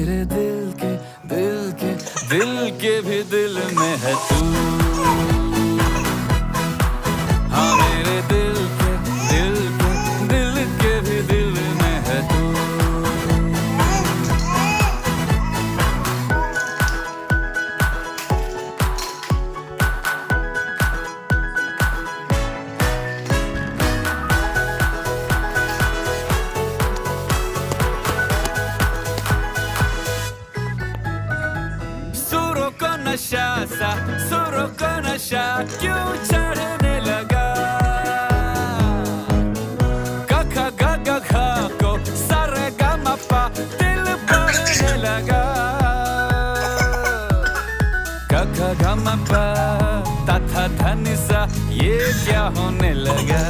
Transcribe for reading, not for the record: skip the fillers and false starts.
मेरे दिल के भी दिल में है तू। हाँ मेरे दिल के भी दिल में है तू। नशा सा सुरों को नशा क्यों चढ़ने लगा। ग ख ग ग घ को सा रे ग म प दिल पढ़ने लगा। ग ख ग म प ता था धा नि सा ये क्या होने लगा।